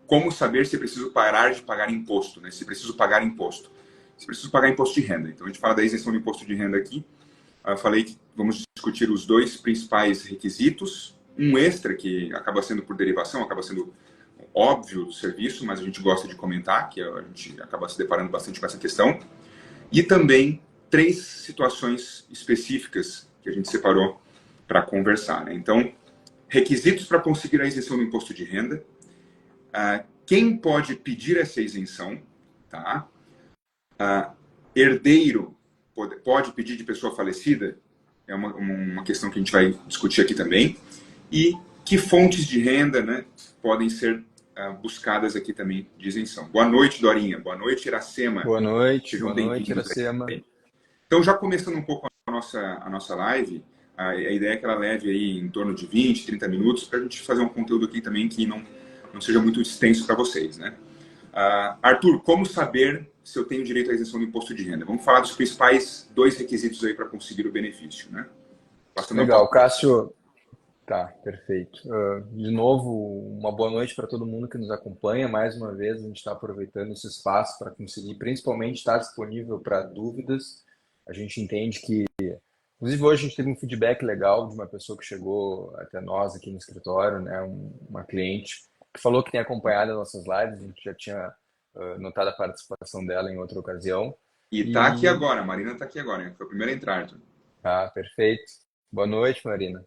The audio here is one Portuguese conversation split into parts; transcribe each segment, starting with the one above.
como saber se preciso parar de pagar imposto, né? Se preciso pagar imposto. Se preciso pagar imposto de renda. Então, a gente fala da isenção do imposto de renda aqui. Eu falei que vamos discutir os dois principais requisitos. Um extra, que acaba sendo por derivação, acaba sendo óbvio do serviço, mas a gente gosta de comentar, que a gente acaba se deparando bastante com essa questão. E também 3 situações específicas que a gente separou para conversar, né? Então, requisitos para conseguir a isenção do imposto de renda, quem pode pedir essa isenção, tá? Herdeiro pode pedir de pessoa falecida, é uma questão que a gente vai discutir aqui também, e que fontes de renda, né, podem ser buscadas aqui também de isenção. Boa noite, Dorinha. Boa noite, Iracema. Boa noite, Sejam boa noite, bem-vindos Iracema. Então, já começando um pouco a nossa live, a ideia é que ela leve aí em torno de 20, 30 minutos para a gente fazer um conteúdo aqui também que não seja muito extenso para vocês, né? Arthur, como saber se eu tenho direito à isenção do imposto de renda? Vamos falar dos principais 2 requisitos aí para conseguir o benefício, né? Legal, Cássio. Tá, perfeito. De novo, uma boa noite para todo mundo que nos acompanha. Mais uma vez, a gente está aproveitando esse espaço para conseguir, principalmente, estar disponível para dúvidas. A gente entende que, inclusive, hoje a gente teve um feedback legal de uma pessoa que chegou até nós aqui no escritório, né, uma cliente, que falou que tem acompanhado as nossas lives. A gente já tinha notado a participação dela em outra ocasião. E está aqui agora, a Marina está aqui agora, né? Foi a primeira a entrar, Arthur. Ah, perfeito. Boa noite, Marina.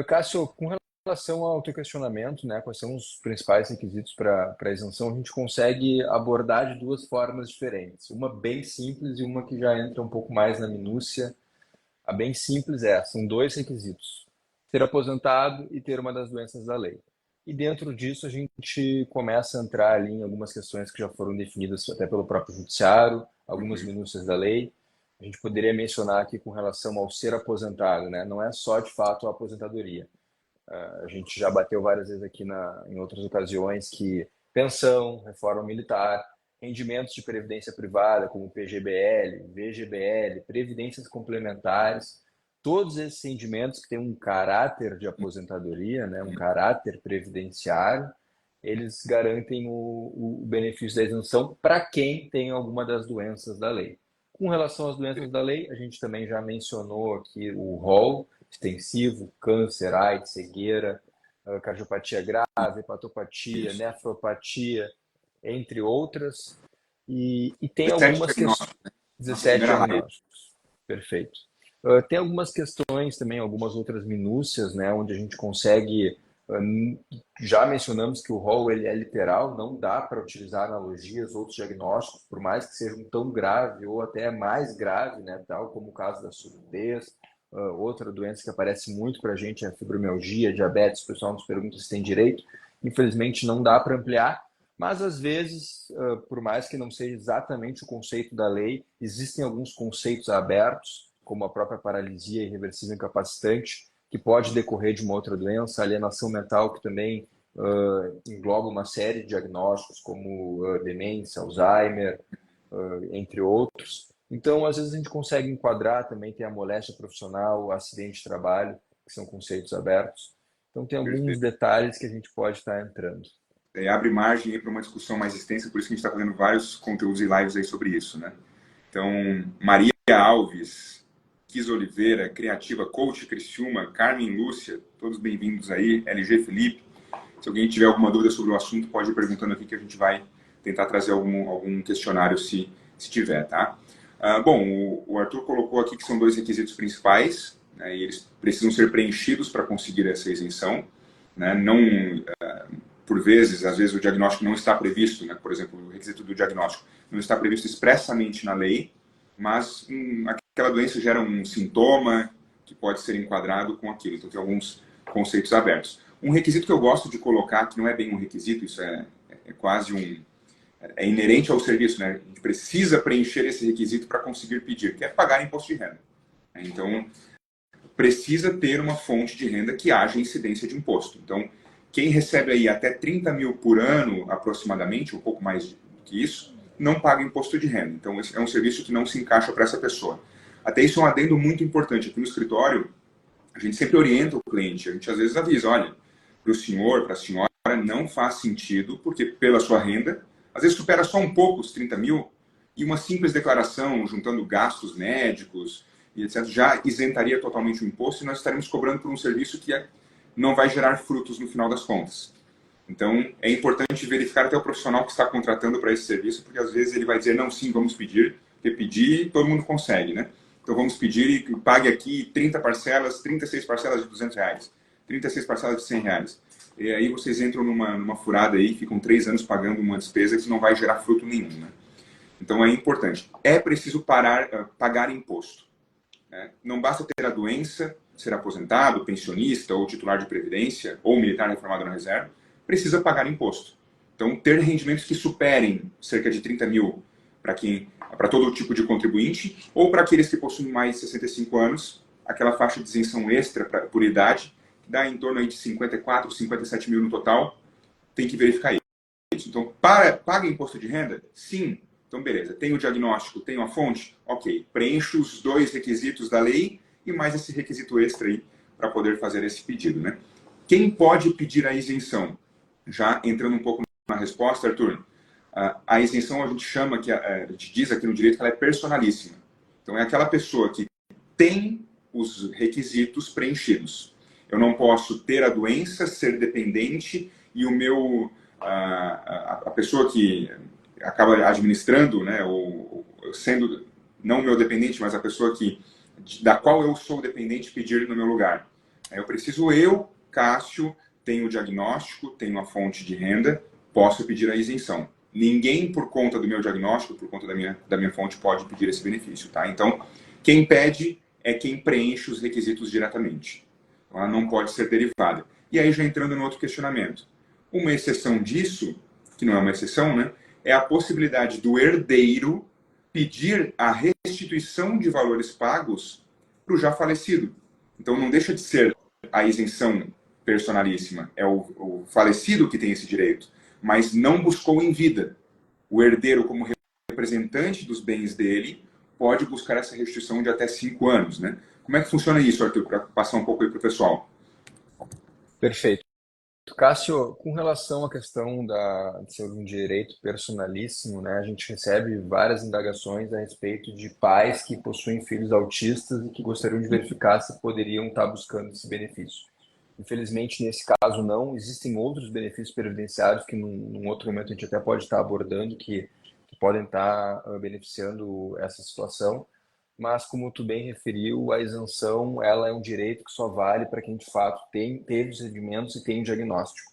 Cássio, com relação ao teu questionamento, né, quais são os principais requisitos para a isenção, a gente consegue abordar de 2 formas diferentes. Uma bem simples e uma que já entra um pouco mais na minúcia. A bem simples são 2 requisitos: ser aposentado e ter uma das doenças da lei. E dentro disso a gente começa a entrar ali em algumas questões que já foram definidas até pelo próprio judiciário, algumas minúcias da lei. A gente poderia mencionar aqui com relação ao ser aposentado, né? Não é só de fato a aposentadoria. A gente já bateu várias vezes aqui em outras ocasiões que pensão, reforma militar, rendimentos de previdência privada, como PGBL, VGBL, previdências complementares, todos esses rendimentos que têm um caráter de aposentadoria, né? Um caráter previdenciário, eles garantem o benefício da isenção para quem tem alguma das doenças da lei. Com relação às doenças da lei, a gente também já mencionou aqui o rol extensivo: câncer, AIDS, cegueira, cardiopatia grave, hepatopatia, nefropatia, entre outras. E tem algumas questões... 17 diagnósticos. Perfeito. Tem algumas questões também, algumas outras minúcias, né, onde a gente consegue... Já mencionamos que o rol ele é literal, não dá para utilizar analogias, outros diagnósticos, por mais que sejam tão grave ou até mais grave, né, tal como o caso da surdez. Outra doença que aparece muito para a gente é a fibromialgia, diabetes. O pessoal nos pergunta se tem direito. Infelizmente não dá para ampliar, mas às vezes, por mais que não seja exatamente o conceito da lei, existem alguns conceitos abertos, como a própria paralisia irreversível incapacitante, que pode decorrer de uma outra doença, alienação mental, que também engloba uma série de diagnósticos, como demência, Alzheimer, entre outros. Então, às vezes a gente consegue enquadrar também, tem a moléstia profissional, o acidente de trabalho, que são conceitos abertos. Então, tem alguns detalhes que a gente pode estar entrando. Abre margem para uma discussão mais extensa, por isso que a gente está fazendo vários conteúdos e lives aí sobre isso, né? Então, Maria Alves, Kis Oliveira, Criativa Coach, Criciúma, Carmen Lúcia, todos bem-vindos aí, LG Felipe. Se alguém tiver alguma dúvida sobre o assunto, pode ir perguntando aqui que a gente vai tentar trazer algum questionário se tiver, tá? Bom, o Arthur colocou aqui que são 2 requisitos principais, né, e eles precisam ser preenchidos para conseguir essa isenção, né? Não, por vezes, às vezes o diagnóstico não está previsto, né? Por exemplo, o requisito do diagnóstico não está previsto expressamente na lei, mas aquela doença gera um sintoma que pode ser enquadrado com aquilo. Então, tem alguns conceitos abertos. Um requisito que eu gosto de colocar, que não é bem um requisito, isso é quase é inerente ao serviço, né? A gente precisa preencher esse requisito para conseguir pedir, que é pagar imposto de renda. Então, precisa ter uma fonte de renda que haja incidência de imposto. Então, quem recebe aí até 30 mil por ano, aproximadamente, um pouco mais do que isso, não paga imposto de renda. Então, esse é um serviço que não se encaixa para essa pessoa. Até isso é um adendo muito importante. Aqui no escritório, a gente sempre orienta o cliente, a gente às vezes avisa, olha, para o senhor, para a senhora, não faz sentido, porque pela sua renda, às vezes supera só um pouco os 30 mil, e uma simples declaração, juntando gastos médicos e etc., já isentaria totalmente o imposto e nós estaremos cobrando por um serviço que não vai gerar frutos no final das contas. Então, é importante verificar até o profissional que está contratando para esse serviço, porque às vezes ele vai dizer, não, sim, vamos pedir, porque pedir todo mundo consegue, né? Então, vamos pedir e pague aqui 30 parcelas, 36 parcelas de R$ 200, 36 parcelas de R$ 100. E aí vocês entram numa furada aí, ficam 3 anos pagando uma despesa que não vai gerar fruto nenhum, né? Então, é importante. É preciso pagar imposto, né? Não basta ter a doença, ser aposentado, pensionista, ou titular de previdência, ou militar reformado na reserva, precisa pagar imposto. Então, ter rendimentos que superem cerca de 30 mil para todo tipo de contribuinte, ou para aqueles que possuem mais de 65 anos, aquela faixa de isenção extra por idade, que dá em torno aí de 54, 57 mil no total, tem que verificar isso. Então, paga imposto de renda? Sim. Então, beleza. Tem o diagnóstico, tem a fonte? Ok. Preencho os 2 requisitos da lei e mais esse requisito extra aí para poder fazer esse pedido, né? Quem pode pedir a isenção? Já entrando um pouco na resposta, Arthur, a isenção a gente chama, a gente diz aqui no direito que ela é personalíssima. Então, é aquela pessoa que tem os requisitos preenchidos. Eu não posso ter a doença, ser dependente e a pessoa que acaba administrando, né, ou sendo não o meu dependente, mas a pessoa da qual eu sou dependente pedir no meu lugar. Eu preciso, Cássio, tenho o diagnóstico, tenho a fonte de renda, posso pedir a isenção. Ninguém, por conta do meu diagnóstico, por conta da minha fonte, pode pedir esse benefício, tá? Então, quem pede é quem preenche os requisitos diretamente. Ela não pode ser derivada. E aí, já entrando no outro questionamento. Uma exceção disso, que não é uma exceção, né? É a possibilidade do herdeiro pedir a restituição de valores pagos para o já falecido. Então, não deixa de ser a isenção personalíssima. É o falecido que tem esse direito, mas não buscou em vida. O herdeiro, como representante dos bens dele, pode buscar essa restituição de até 5 anos, né? Como é que funciona isso, Arthur, para passar um pouco aí para o pessoal? Perfeito. Cássio, com relação à questão de ser um direito personalíssimo, né, a gente recebe várias indagações a respeito de pais que possuem filhos autistas e que gostariam de verificar se poderiam estar buscando esse benefício. Infelizmente, nesse caso, não. Existem outros benefícios previdenciários que, num outro momento, a gente até pode estar abordando, que podem estar beneficiando essa situação. Mas, como tu bem referiu, a isenção ela é um direito que só vale para quem, de fato, teve os rendimentos e tem o diagnóstico.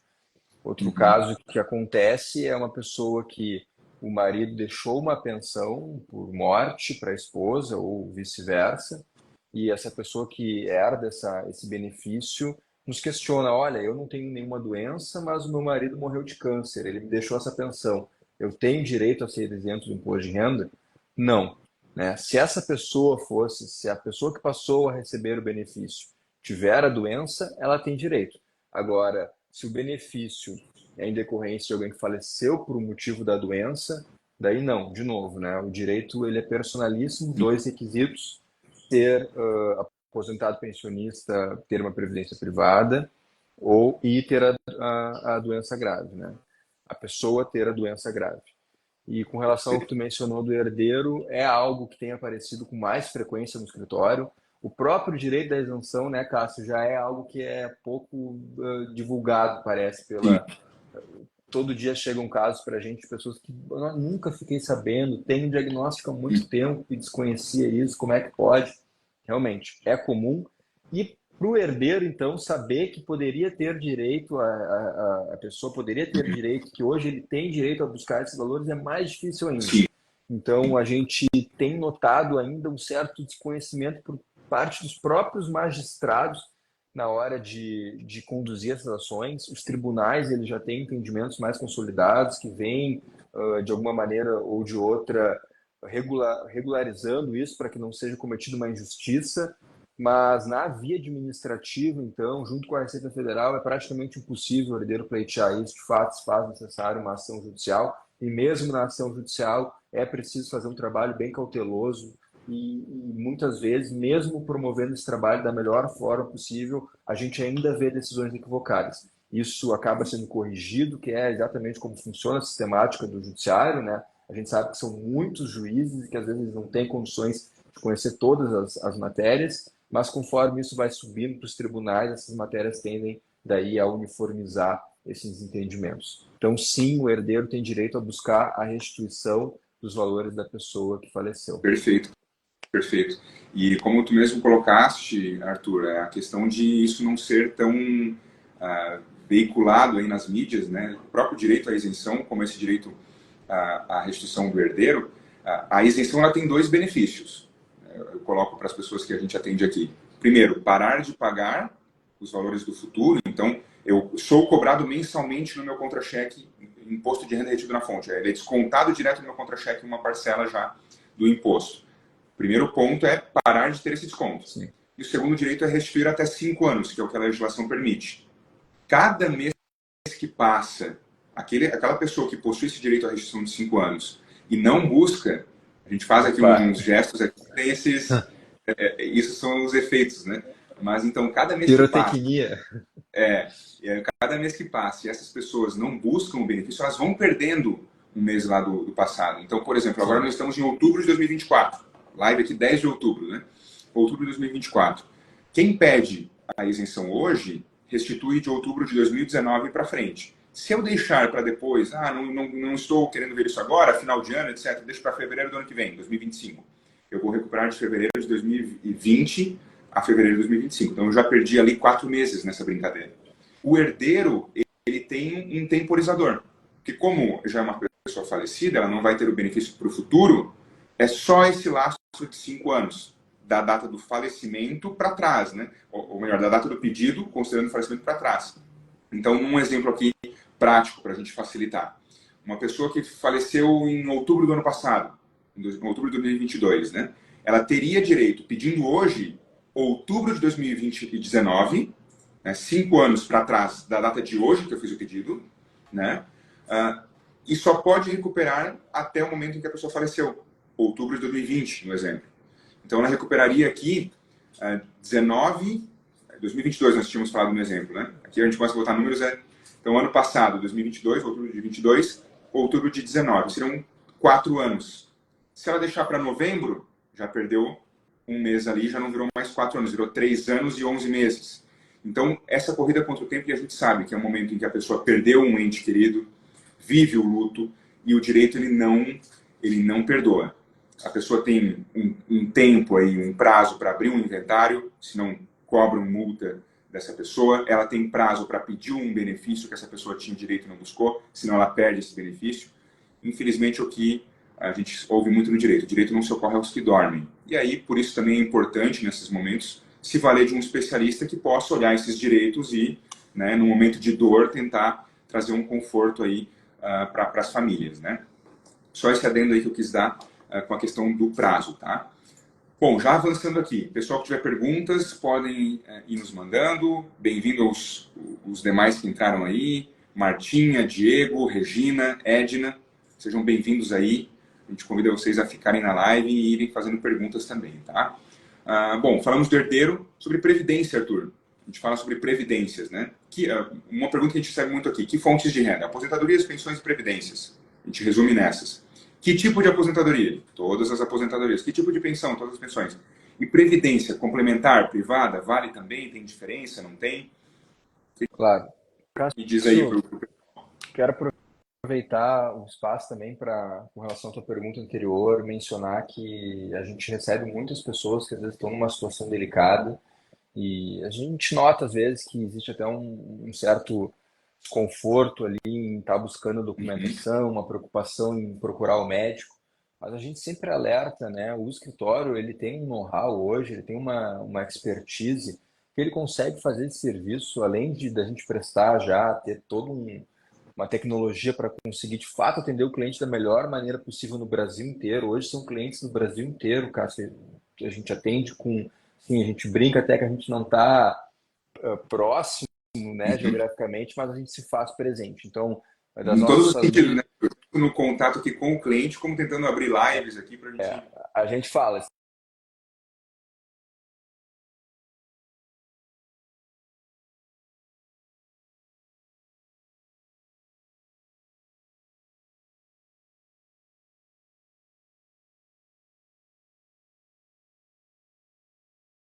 Outro caso que acontece é uma pessoa que o marido deixou uma pensão por morte para a esposa ou vice-versa, e essa pessoa que herda esse benefício nos questiona: olha, eu não tenho nenhuma doença, mas o meu marido morreu de câncer, ele me deixou essa pensão. Eu tenho direito a ser isento do imposto de renda? Não. Né? Se a pessoa que passou a receber o benefício tiver a doença, ela tem direito. Agora, se o benefício é em decorrência de alguém que faleceu por um motivo da doença, daí não, de novo, né? O direito ele é personalíssimo, 2 requisitos: ser aposentado pensionista, ter uma previdência privada e ter a doença grave, né? A pessoa ter a doença grave. E com relação ao que tu mencionou do herdeiro, é algo que tem aparecido com mais frequência no escritório. O próprio direito da isenção, né, Cássio, já é algo que é pouco divulgado, parece, todo dia chegam casos para a gente de pessoas que eu nunca fiquei sabendo, tem um diagnóstico há muito tempo e desconhecia isso, como é que pode? Realmente, é comum. E para o herdeiro, então, saber que poderia ter direito, a pessoa poderia ter direito, que hoje ele tem direito a buscar esses valores, é mais difícil ainda. Sim. Então, a gente tem notado ainda um certo desconhecimento por parte dos próprios magistrados na hora de conduzir essas ações. Os tribunais eles já têm entendimentos mais consolidados, que vêm, de alguma maneira ou de outra, regularizando isso para que não seja cometida uma injustiça. Mas na via administrativa, então, junto com a Receita Federal, é praticamente impossível o herdeiro pleitear isso. De fato, se faz necessário uma ação judicial, e mesmo na ação judicial é preciso fazer um trabalho bem cauteloso, e muitas vezes, mesmo promovendo esse trabalho da melhor forma possível, a gente ainda vê decisões equivocadas. isso acaba sendo corrigido, que é exatamente como funciona a sistemática do judiciário, né? A gente sabe que são muitos juízes e que às vezes não têm condições de conhecer todas as matérias, mas conforme isso vai subindo para os tribunais, essas matérias tendem daí a uniformizar esses entendimentos. Então, sim, o herdeiro tem direito a buscar a restituição dos valores da pessoa que faleceu. Perfeito, perfeito. E como tu mesmo colocaste, Arthur, é a questão de isso não ser tão veiculado aí nas mídias, né? O próprio direito à isenção, como esse direito à restituição do herdeiro, a isenção ela tem dois benefícios. Eu coloco para as pessoas que a gente atende aqui. Primeiro, parar de pagar os valores do futuro. Então, eu sou cobrado mensalmente no meu contra-cheque imposto de renda retido na fonte. Ele é descontado direto no meu contra-cheque uma parcela já do imposto. O primeiro ponto é parar de ter esse desconto. Sim. E o segundo direito é restituir até 5 anos, que é o que a legislação permite. Cada mês que passa, aquela pessoa que possui esse direito à restituição de 5 anos e não busca, a gente faz aqui Opa. uns gestos, aqui, tem esses, isso são os efeitos, né? Mas então, cada mês que passa, Pirotecnia. cada mês que passa e essas pessoas não buscam o benefício, elas vão perdendo um mês lá do passado. Então, por exemplo, agora Sim. nós estamos em outubro de 2024, live aqui 10 de outubro, né? Outubro de 2024. Quem pede a isenção hoje, restitui de outubro de 2019 para frente. Se eu deixar para depois, não estou querendo ver isso agora, final de ano, etc., deixo para fevereiro do ano que vem, 2025. Eu vou recuperar de fevereiro de 2020 a fevereiro de 2025. Então eu já perdi ali 4 meses nessa brincadeira. O herdeiro, ele tem um temporizador. Que como já é uma pessoa falecida, ela não vai ter o benefício para o futuro, é só esse laço de 5 anos da data do falecimento para trás, né? Ou melhor, da data do pedido, considerando o falecimento para trás. Então, um exemplo aqui prático para a gente facilitar. Uma pessoa que faleceu em outubro do ano passado, em outubro de 2022, né? Ela teria direito, pedindo hoje, outubro de 2019, né? 5 anos para trás da data de hoje que eu fiz o pedido, né? E só pode recuperar até o momento em que a pessoa faleceu, outubro de 2020, no exemplo. Então, ela recuperaria aqui 2022 nós tínhamos falado no exemplo, né? Aqui a gente começa a botar números, então ano passado, 2022, outubro de 22, outubro de 19, seriam 4 anos. Se ela deixar para novembro, já perdeu um mês ali, já não virou mais 4 anos, virou 3 anos e 11 meses. Então, essa corrida contra o tempo, que a gente sabe que é um momento em que a pessoa perdeu um ente querido, vive o luto, e o direito ele não perdoa. A pessoa tem um tempo aí, um prazo para abrir um inventário, se não cobram multa dessa pessoa, ela tem prazo para pedir um benefício que essa pessoa tinha direito e não buscou, senão ela perde esse benefício. Infelizmente, o que a gente ouve muito no direito, o direito não socorre aos que dormem. E aí, por isso também é importante, nesses momentos, se valer de um especialista que possa olhar esses direitos e, né, no momento de dor, tentar trazer um conforto aí para as famílias, né? Só esse adendo aí que eu quis dar com a questão do prazo, tá? Bom, já avançando aqui, pessoal que tiver perguntas, podem ir nos mandando. Bem-vindo os demais que entraram aí. Martinha, Diego, Regina, Edna, sejam bem-vindos aí. A gente convida vocês a ficarem na live e irem fazendo perguntas também, tá? Bom, falamos do herdeiro, sobre previdência, Arthur. A gente fala sobre previdências, né? Uma pergunta que a gente recebe muito aqui: que fontes de renda? Aposentadorias, pensões e previdências. A gente resume nessas. Que tipo de aposentadoria? Todas as aposentadorias. Que tipo de pensão? Todas as pensões. E previdência complementar, privada, vale também? Tem diferença? Não tem? Claro. Me diz aí. Cássio, quero aproveitar o espaço também para, com relação à tua pergunta anterior, mencionar que a gente recebe muitas pessoas que às vezes estão numa situação delicada e a gente nota às vezes que existe até um certo desconforto ali em estar buscando documentação, uma preocupação em procurar o médico, mas a gente sempre alerta, né? O escritório ele tem um know-how hoje, ele tem uma expertise que ele consegue fazer esse serviço, além de da gente prestar já, ter todo uma tecnologia para conseguir de fato atender o cliente da melhor maneira possível no Brasil inteiro. Hoje são clientes do Brasil inteiro, Cássio, que a gente atende com, sim, a gente brinca até que a gente não está próximo, né, geograficamente, mas a gente se faz presente. Então, das Em todos os nossas sentidos, linhas, né? No contato aqui com o cliente, como tentando abrir lives aqui para a gente. a gente fala,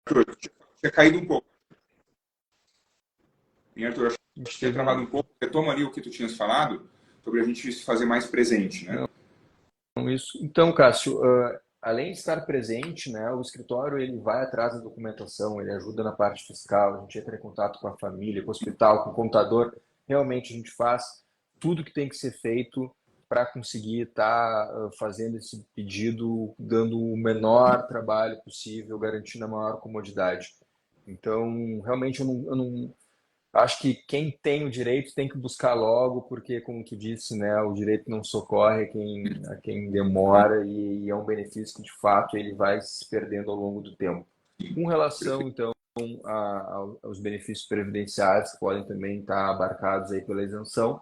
Arthur, tinha caído um pouco. Arthur, acho que tinha Teve travado um pouco. Retoma ali o que tu tinhas falado sobre a gente se fazer mais presente, né? isso. Então, Cássio, além de estar presente, né, o escritório ele vai atrás da documentação, ele ajuda na parte fiscal, a gente entra em contato com a família, com o hospital, com o contador. Realmente a gente faz tudo que tem que ser feito para conseguir estar fazendo esse pedido, dando o menor trabalho possível, garantindo a maior comodidade. Então, realmente eu não acho que quem tem o direito tem que buscar logo, porque, como tu disse, né, o direito não socorre a quem demora e é um benefício que, de fato, ele vai se perdendo ao longo do tempo. Com relação, então, aos benefícios previdenciários, que podem também estar abarcados aí pela isenção,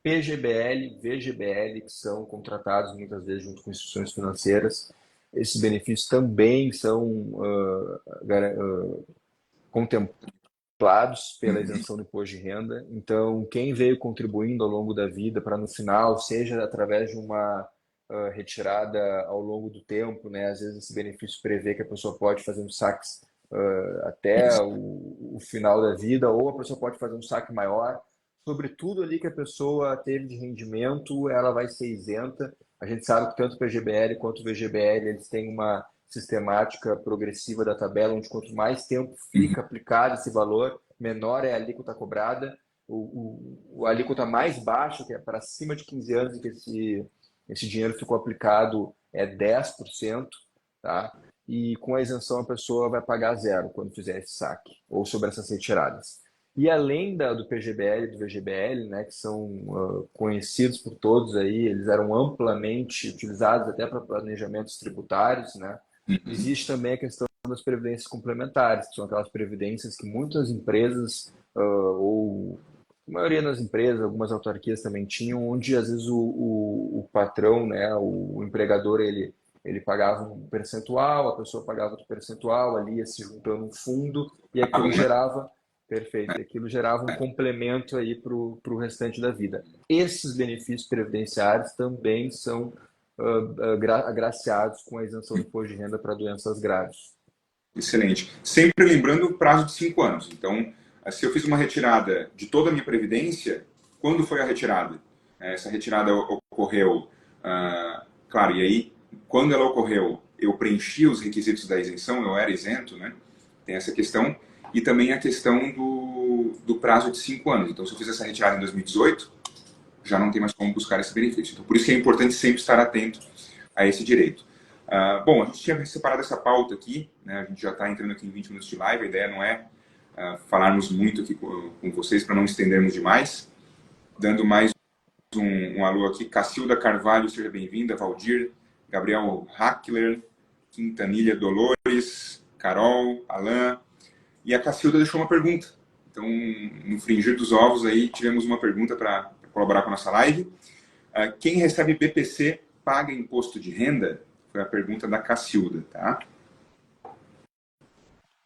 PGBL, VGBL, que são contratados muitas vezes junto com instituições financeiras, esses benefícios também são contemplados pela isenção do imposto de renda. Então, quem veio contribuindo ao longo da vida para no final, seja através de uma retirada ao longo do tempo, né? Às vezes esse benefício prevê que a pessoa pode fazer um saque até o final da vida, ou a pessoa pode fazer um saque maior. Sobretudo ali que a pessoa teve de rendimento, ela vai ser isenta. A gente sabe que tanto o PGBL quanto o VGBL, eles têm uma sistemática progressiva da tabela, onde quanto mais tempo fica aplicado esse valor, menor é a alíquota cobrada. A alíquota mais baixa, que é para cima de 15 anos em que esse dinheiro ficou aplicado, é 10%, tá? E com a isenção a pessoa vai pagar zero quando fizer esse saque, ou sobre essas retiradas. E além do PGBL e do VGBL, né, que são conhecidos por todos aí, eles eram amplamente utilizados até para planejamentos tributários, né? Existe também a questão das previdências complementares, que são aquelas previdências que muitas empresas, ou a maioria das empresas, algumas autarquias também tinham, onde às vezes o patrão, né, o empregador, ele pagava um percentual, a pessoa pagava outro percentual, ali ia se juntando um fundo, e aquilo gerava, perfeito, e aquilo gerava um complemento aí para o restante da vida. Esses benefícios previdenciários também são agraciados com a isenção do imposto de renda para doenças graves. Excelente. Sempre lembrando o prazo de 5 anos. Então, se eu fiz uma retirada de toda a minha previdência, quando foi a retirada? Essa retirada ocorreu, claro, e aí, quando ela ocorreu, eu preenchi os requisitos da isenção, eu era isento, né? Tem essa questão. E também a questão do prazo de 5 anos. Então, se eu fiz essa retirada em 2018, já não tem mais como buscar esse benefício. Então, por isso que é importante sempre estar atento a esse direito. Bom, a gente tinha separado essa pauta aqui, né? A gente já está entrando aqui em 20 minutos de live, a ideia não é falarmos muito aqui com vocês para não estendermos demais. Dando mais um alô aqui, Cacilda Carvalho, seja bem-vinda, Valdir, Gabriel Hackler, Quintanilha Dolores, Carol, Alain, e a Cacilda deixou uma pergunta. Então, no fringir dos ovos aí, tivemos uma pergunta para colaborar com a nossa live. Quem recebe BPC paga imposto de renda? Foi a pergunta da Cacilda, tá?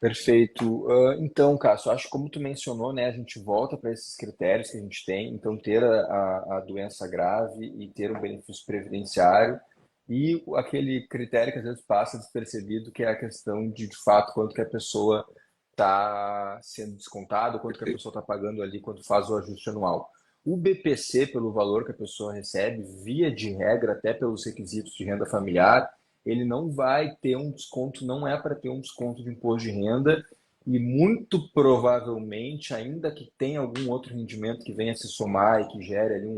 Perfeito. Então, Cássio, acho que como tu mencionou, né, a gente volta para esses critérios que a gente tem, então ter a doença grave e ter um benefício previdenciário e aquele critério que às vezes passa despercebido, que é a questão de fato, quanto que a pessoa está sendo descontada, quanto que a pessoa está pagando ali quando faz o ajuste anual. O BPC, pelo valor que a pessoa recebe, via de regra, até pelos requisitos de renda familiar, ele não vai ter um desconto, não é para ter um desconto de imposto de renda e muito provavelmente, ainda que tenha algum outro rendimento que venha a se somar e que gere ali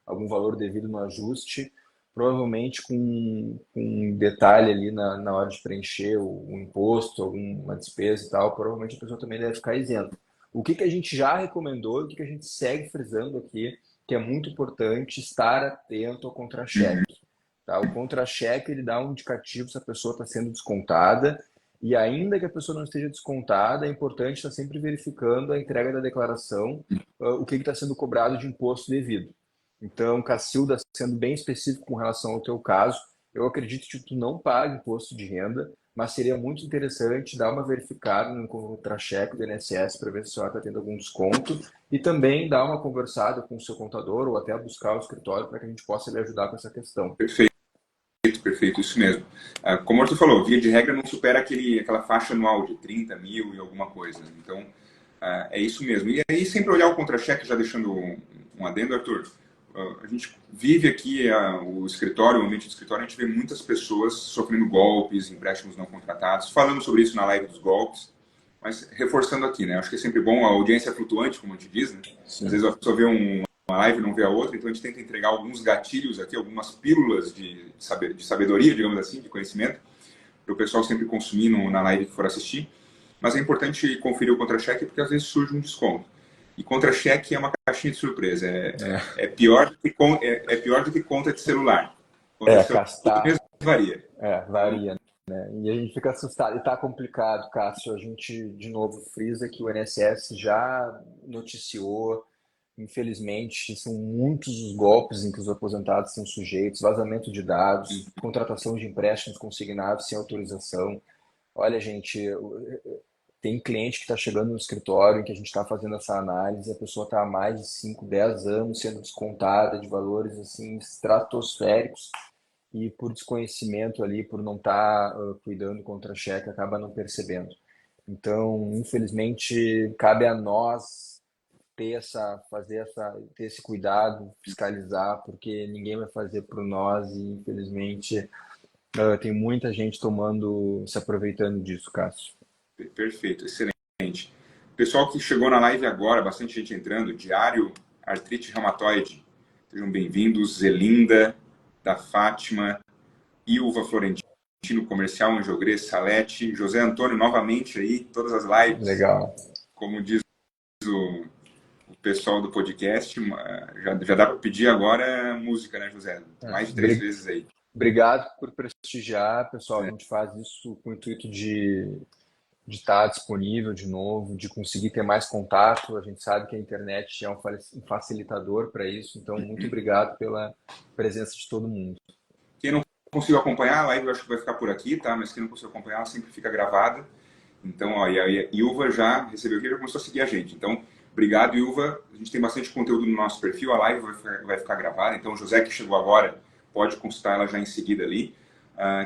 algum valor devido no ajuste, provavelmente com um detalhe ali na hora de preencher o imposto, alguma despesa e tal, provavelmente a pessoa também deve ficar isenta. O que a gente já recomendou, o que a gente segue frisando aqui, que é muito importante estar atento ao contra-cheque. Tá? O contra-cheque ele dá um indicativo se a pessoa está sendo descontada e ainda que a pessoa não esteja descontada, é importante estar sempre verificando a entrega da declaração, o que está sendo cobrado de imposto devido. Então, Cacilda, sendo bem específico com relação ao teu caso, eu acredito que tu não paga imposto de renda, mas seria muito interessante dar uma verificada no contra-cheque do INSS para ver se a senhora está tendo algum desconto e também dar uma conversada com o seu contador ou até buscar o escritório para que a gente possa lhe ajudar com essa questão. Perfeito, perfeito, isso mesmo. Como o Arthur falou, via de regra não supera aquela faixa anual de 30 mil e alguma coisa. Então, é isso mesmo. E aí, sempre olhar o contra-cheque, já deixando um adendo, Arthur. A gente vive aqui o escritório, o ambiente do escritório, a gente vê muitas pessoas sofrendo golpes, empréstimos não contratados. Falamos sobre isso na live dos golpes, mas reforçando aqui, né? Acho que é sempre bom, a audiência é flutuante, como a gente diz, né? Sim. Às vezes a pessoa vê uma live e não vê a outra, então a gente tenta entregar alguns gatilhos aqui, algumas pílulas de sabedoria, digamos assim, de conhecimento, para o pessoal sempre consumir na live que for assistir. Mas é importante conferir o contra-cheque, porque às vezes surge um desconto. E contra-cheque é uma caixinha de surpresa. É pior do que conta de celular. Conta de celular tudo mesmo varia. Varia, né? E a gente fica assustado. E tá complicado, Cássio. A gente, de novo, frisa que o INSS já noticiou. Infelizmente, são muitos os golpes em que os aposentados são sujeitos, vazamento de dados, contratação de empréstimos consignados sem autorização. Olha, gente, tem cliente que está chegando no escritório em que a gente está fazendo essa análise, a pessoa está há mais de 5, 10 anos sendo descontada de valores assim estratosféricos e por desconhecimento ali, por não estar cuidando do contra-cheque, acaba não percebendo. Então, infelizmente, cabe a nós ter esse cuidado, fiscalizar, porque ninguém vai fazer por nós e, infelizmente, tem muita gente se aproveitando disso, Cássio. Perfeito, excelente. Pessoal que chegou na live agora, bastante gente entrando, Diário Artrite Reumatoide, sejam bem-vindos. Zelinda, da Fátima, Ilva Florentino, Comercial, Anjogrê, Salete, José Antônio, novamente aí, todas as lives. Legal. Como diz o pessoal do podcast, já dá para pedir agora música, né, José? Mais de 3 vezes aí. Obrigado por prestigiar, pessoal. A gente faz isso com o intuito de estar disponível de novo, de conseguir ter mais contato. A gente sabe que a internet é um facilitador para isso, então muito obrigado pela presença de todo mundo. Quem não conseguiu acompanhar, a live eu acho que vai ficar por aqui, tá? Mas quem não conseguiu acompanhar, ela sempre fica gravada. Então, ó, e a Ilva já recebeu aqui, já começou a seguir a gente. Então, obrigado, Ilva. A gente tem bastante conteúdo no nosso perfil, a live vai ficar gravada. Então, o José que chegou agora, pode consultar ela já em seguida ali,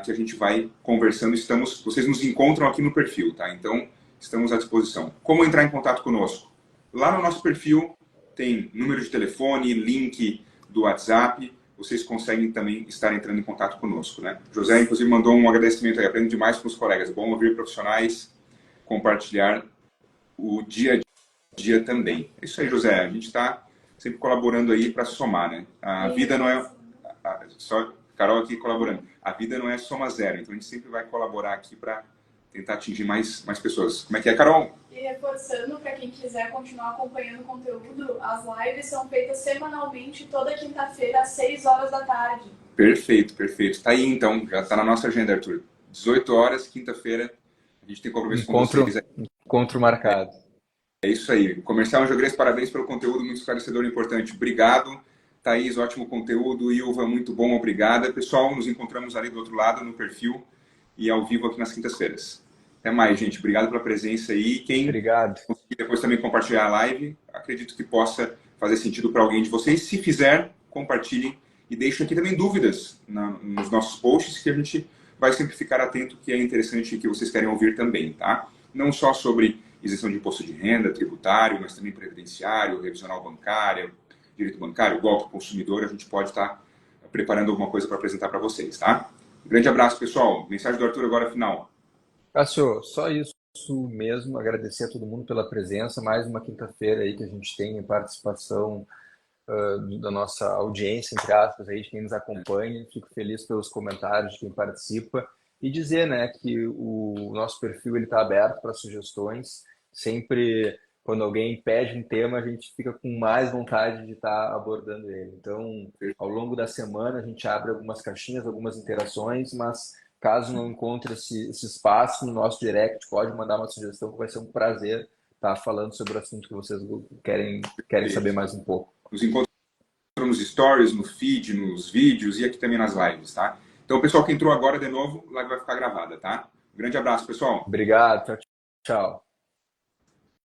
que a gente vai conversando. Vocês nos encontram aqui no perfil, tá? Então, estamos à disposição. Como entrar em contato conosco? Lá no nosso perfil tem número de telefone, link do WhatsApp. Vocês conseguem também estar entrando em contato conosco, né? José, inclusive, mandou um agradecimento aí. Aprendo demais com os colegas. Bom ouvir profissionais compartilhar o dia a dia também. É isso aí, José. A gente está sempre colaborando aí para somar, né? A vida não é... Só Carol aqui colaborando. A vida não é soma zero. Então, a gente sempre vai colaborar aqui para tentar atingir mais pessoas. Como é que é, Carol? E reforçando, para quem quiser continuar acompanhando o conteúdo, as lives são feitas semanalmente, toda quinta-feira, às 6 horas da tarde. Perfeito, perfeito. Tá aí, então. Já está na nossa agenda, Arthur. 18 horas, quinta-feira. A gente tem compromisso com vocês. Encontro marcado. É isso aí. Comercial Anjogrês, parabéns pelo conteúdo muito esclarecedor e importante. Obrigado. Thaís, ótimo conteúdo. Ilva, muito bom, obrigada. Pessoal, nos encontramos ali do outro lado, no perfil e ao vivo aqui nas quintas-feiras. Até mais, gente. Obrigado pela presença aí. Quem conseguir depois também compartilhar a live, acredito que possa fazer sentido para alguém de vocês. Se fizer, compartilhem e deixem aqui também dúvidas nos nossos posts, que a gente vai sempre ficar atento, que é interessante e que vocês querem ouvir também, tá? Não só sobre isenção de imposto de renda, tributário, mas também previdenciário, revisional bancária, direito bancário, golpe ao consumidor. A gente pode estar preparando alguma coisa para apresentar para vocês, tá? Um grande abraço, pessoal. Mensagem do Arthur agora, final. Cássio, só isso mesmo. Agradecer a todo mundo pela presença. Mais uma quinta-feira aí que a gente tem participação da nossa audiência, entre aspas, aí, de quem nos acompanha. Fico feliz pelos comentários de quem participa. E dizer, né, que o nosso perfil está aberto para sugestões. Sempre, quando alguém pede um tema, a gente fica com mais vontade de estar abordando ele. Então, ao longo da semana, a gente abre algumas caixinhas, algumas interações, mas caso não encontre esse espaço no nosso direct, pode mandar uma sugestão, que vai ser um prazer estar falando sobre o assunto que vocês querem saber mais um pouco. Nos encontramos nos stories, no feed, nos vídeos e aqui também nas lives, tá? Então, o pessoal que entrou agora de novo, a live vai ficar gravada, tá? Um grande abraço, pessoal. Obrigado. Tchau, tchau.